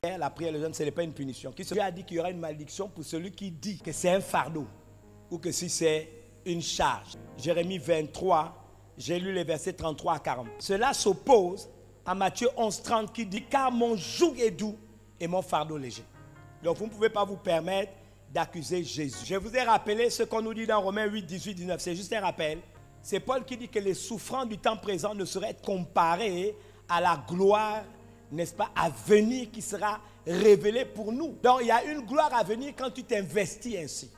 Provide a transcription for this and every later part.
La prière, le jeûne, ce n'est pas une punition. Dieu a dit qu'il y aura une malédiction pour celui qui dit que c'est un fardeau ou que si c'est une charge. Jérémie 23, j'ai lu les versets 33 à 40. Cela s'oppose à Matthieu 11, 30 qui dit « Car mon joug est doux et mon fardeau léger. » Donc vous ne pouvez pas vous permettre d'accuser Jésus. Je vous ai rappelé ce qu'on nous dit dans Romains 8, 18, 19. C'est juste un rappel. C'est Paul qui dit que les souffrances du temps présent ne sauraient être comparées à la gloire, n'est-ce pas, à venir qui sera révélée pour nous. Donc il y a une gloire à venir quand tu t'investis ainsi.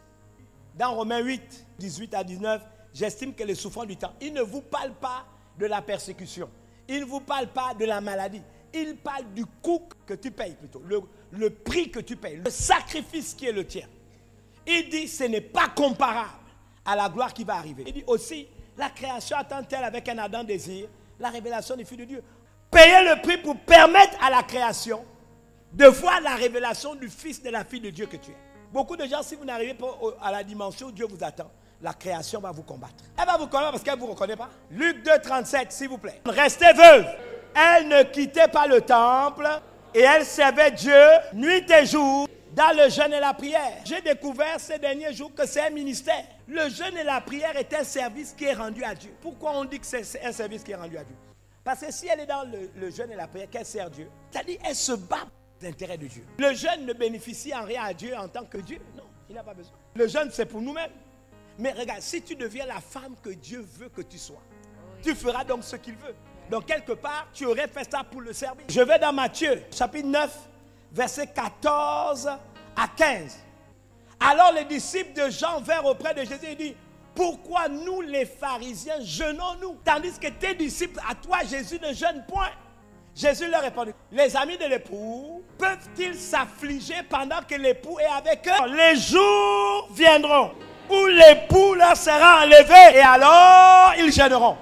Dans Romains 8, 18 à 19, j'estime que les souffrances du temps, il ne vous parle pas de la persécution. Il ne vous parle pas de la maladie. Il parle du coût que tu payes plutôt, le prix que tu payes, le sacrifice qui est le tien. Il dit ce n'est pas comparable à la gloire qui va arriver. Il dit aussi, la création attend-elle avec un ardent désir la révélation du Fils de Dieu. Payer le prix pour permettre à la création de voir la révélation du Fils de la fille de Dieu que tu es. Beaucoup de gens, si vous n'arrivez pas à la dimension où Dieu vous attend, la création va vous combattre. Elle va vous combattre parce qu'elle ne vous reconnaît pas. Luc 2, 37, s'il vous plaît. Restez veuve. Elle ne quittait pas le temple et elle servait Dieu nuit et jour dans le jeûne et la prière. J'ai découvert ces derniers jours que c'est un ministère. Le jeûne et la prière est un service qui est rendu à Dieu. Pourquoi on dit que c'est un service qui est rendu à Dieu? Parce que si elle est dans le jeûne et la prière, qu'elle sert Dieu, c'est-à-dire elle se bat pour l'intérêt de Dieu. Le jeûne ne bénéficie en rien à Dieu en tant que Dieu. Non, il n'a pas besoin. Le jeûne, c'est pour nous-mêmes. Mais regarde, si tu deviens la femme que Dieu veut que tu sois, tu feras donc ce qu'il veut. Donc quelque part, tu aurais fait ça pour le servir. Je vais dans Matthieu, chapitre 9, versets 14 à 15. Alors les disciples de Jean vinrent auprès de Jésus et disent, pourquoi nous les pharisiens jeûnons-nous, tandis que tes disciples, à toi Jésus, ne jeûnent point? Jésus leur répondit, les amis de l'époux peuvent-ils s'affliger pendant que l'époux est avec eux? Les jours viendront où l'époux leur sera enlevé et alors ils jeûneront.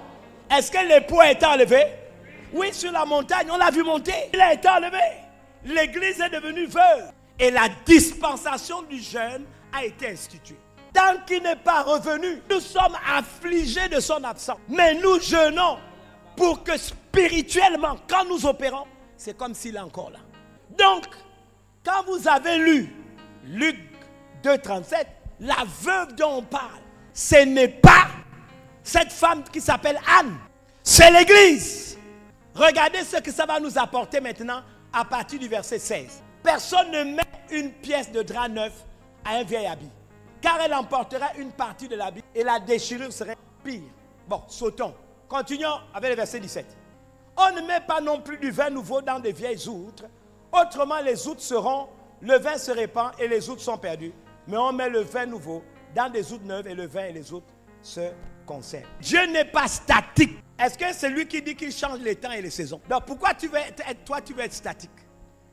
Est-ce que l'époux a été enlevé? Oui, sur la montagne, on l'a vu monter. Il a été enlevé. L'église est devenue veuve. Et la dispensation du jeûne a été instituée. Tant qu'il n'est pas revenu, nous sommes affligés de son absence. Mais nous jeûnons pour que spirituellement, quand nous opérons, c'est comme s'il est encore là. Donc, quand vous avez lu Luc 2, 37, la veuve dont on parle, ce n'est pas cette femme qui s'appelle Anne. C'est l'église. Regardez ce que ça va nous apporter maintenant à partir du verset 16. Personne ne met une pièce de drap neuf à un vieil habit, car elle emportera une partie de l'habit et la déchirure serait pire. Bon, sautons. Continuons avec le verset 17. On ne met pas non plus du vin nouveau dans des vieilles outres. Autrement, les outres seront, le vin se répand et les outres sont perdues. Mais on met le vin nouveau dans des outres neuves et le vin et les outres se conservent. Dieu n'est pas statique. Est-ce que c'est lui qui dit qu'il change les temps et les saisons? Donc pourquoi tu veux être statique?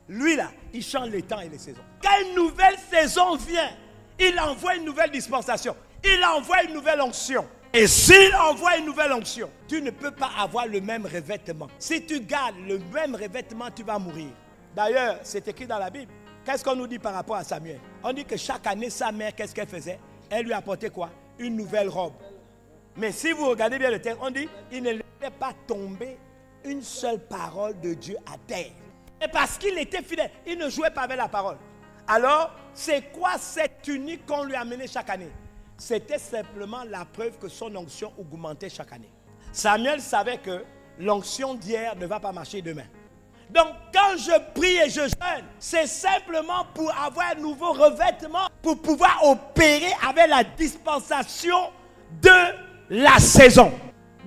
Lui là, il change les temps et les saisons. Quand une nouvelle saison vient, il envoie une nouvelle dispensation. Il envoie une nouvelle onction. Et s'il envoie une nouvelle onction, tu ne peux pas avoir le même revêtement. Si tu gardes le même revêtement, tu vas mourir. D'ailleurs, c'est écrit dans la Bible. Qu'est-ce qu'on nous dit par rapport à Samuel? On dit que chaque année, sa mère, qu'est-ce qu'elle faisait? Elle lui apportait quoi? Une nouvelle robe. Mais si vous regardez bien le texte, on dit, il ne laissait pas tomber une seule parole de Dieu à terre. Et parce qu'il était fidèle, il ne jouait pas avec la parole. Alors, c'est quoi cette tunique qu'on lui amenait chaque année? C'était simplement la preuve que son onction augmentait chaque année. Samuel savait que l'onction d'hier ne va pas marcher demain. Donc, quand je prie et je jeûne, c'est simplement pour avoir un nouveau revêtement, pour pouvoir opérer avec la dispensation de la saison.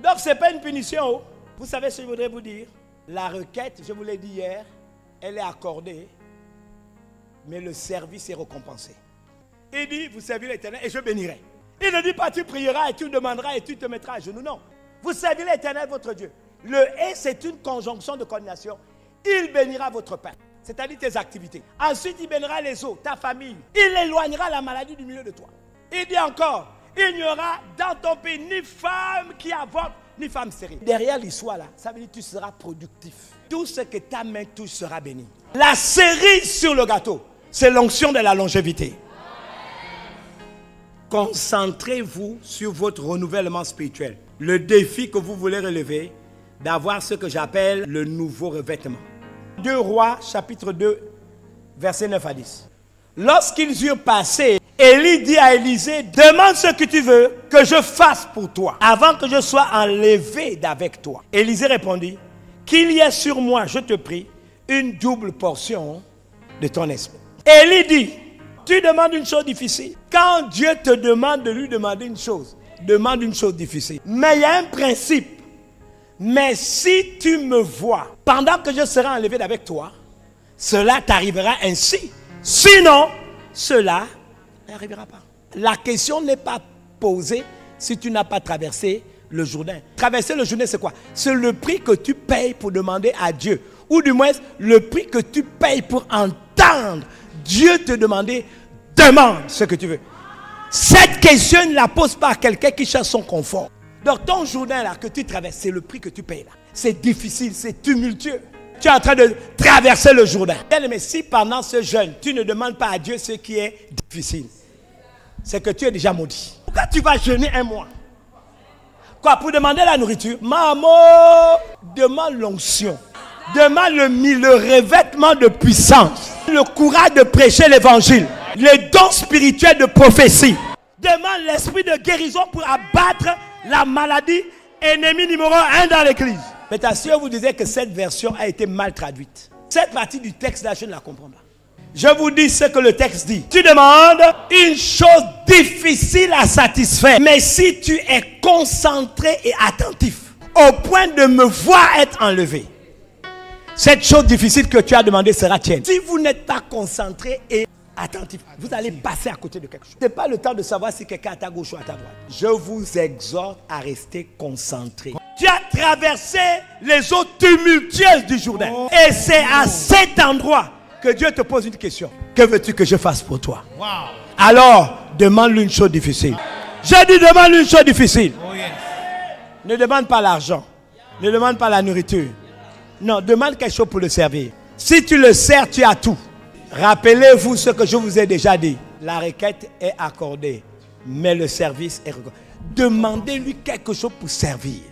Donc, ce n'est pas une punition. Oh. Vous savez ce que je voudrais vous dire? La requête, je vous l'ai dit hier, elle est accordée, mais le service est récompensé. Il dit, vous servirez l'Éternel et je bénirai. Il ne dit pas, tu prieras et tu demanderas et tu te mettras à genoux. Non. Vous servirez l'Éternel, votre Dieu. Le et, c'est une conjonction de coordination. Il bénira votre pain, c'est-à-dire tes activités. Ensuite, il bénira les eaux, ta famille. Il éloignera la maladie du milieu de toi. Il dit encore, il n'y aura dans ton pays ni femme qui avorte, ni femme stérile. Derrière l'histoire là, ça veut dire que tu seras productif. Tout ce que ta main touche sera béni. La cerise sur le gâteau, c'est l'onction de la longévité. Concentrez-vous sur votre renouvellement spirituel. Le défi que vous voulez relever, d'avoir ce que j'appelle le nouveau revêtement. 2 Rois, chapitre 2, Verset 9 à 10. Lorsqu'ils eurent passé, Élie dit à Élisée, demande ce que tu veux que je fasse pour toi, avant que je sois enlevé d'avec toi. Élisée répondit, qu'il y ait sur moi, je te prie, une double portion de ton esprit. Élie dit, tu demandes une chose difficile. Quand Dieu te demande de lui demander une chose, demande une chose difficile. Mais il y a un principe. Mais si tu me vois, pendant que je serai enlevé d'avec toi, cela t'arrivera ainsi. Sinon, cela n'arrivera pas. La question n'est pas posée si tu n'as pas traversé le Jourdain. Traverser le Jourdain, c'est quoi? C'est le prix que tu payes pour demander à Dieu. Ou du moins, le prix que tu payes pour entendre Dieu te demander, demande ce que tu veux. Cette question ne la pose pas à quelqu'un qui cherche son confort. Donc ton Jourdain là que tu traverses, c'est le prix que tu payes là. C'est difficile, c'est tumultueux. Tu es en train de traverser le Jourdain. Mais si pendant ce jeûne, tu ne demandes pas à Dieu ce qui est difficile, c'est que tu es déjà maudit. Pourquoi tu vas jeûner un mois? Quoi, pour demander la nourriture? Maman, demande l'onction. Demande le revêtement de puissance. Le courage de prêcher l'évangile. Les dons spirituels de prophétie. Demande l'esprit de guérison pour abattre la maladie ennemi numéro 1 dans l'église. Mais ta soeur vous disait que cette version a été mal traduite. Cette partie du texte là, je ne la comprends pas. Je vous dis ce que le texte dit. Tu demandes une chose difficile à satisfaire. Mais si tu es concentré et attentif, au point de me voir être enlevé, cette chose difficile que tu as demandé sera tienne. Si vous n'êtes pas concentré et attentif, vous allez passer à côté de quelque chose. Ce n'est pas le temps de savoir si quelqu'un est à ta gauche ou à ta droite. Je vous exhorte à rester concentré. Tu as traversé les eaux tumultueuses du Jourdain. Et c'est à cet endroit que Dieu te pose une question. Que veux-tu que je fasse pour toi? Alors, demande-lui une chose difficile. Je dis, demande-lui une chose difficile. Ne demande pas l'argent. Ne demande pas la nourriture. Non, demande quelque chose pour le servir. Si tu le sers, tu as tout. Rappelez-vous ce que je vous ai déjà dit. La requête est accordée, mais le service est reconnu. Demandez-lui quelque chose pour servir.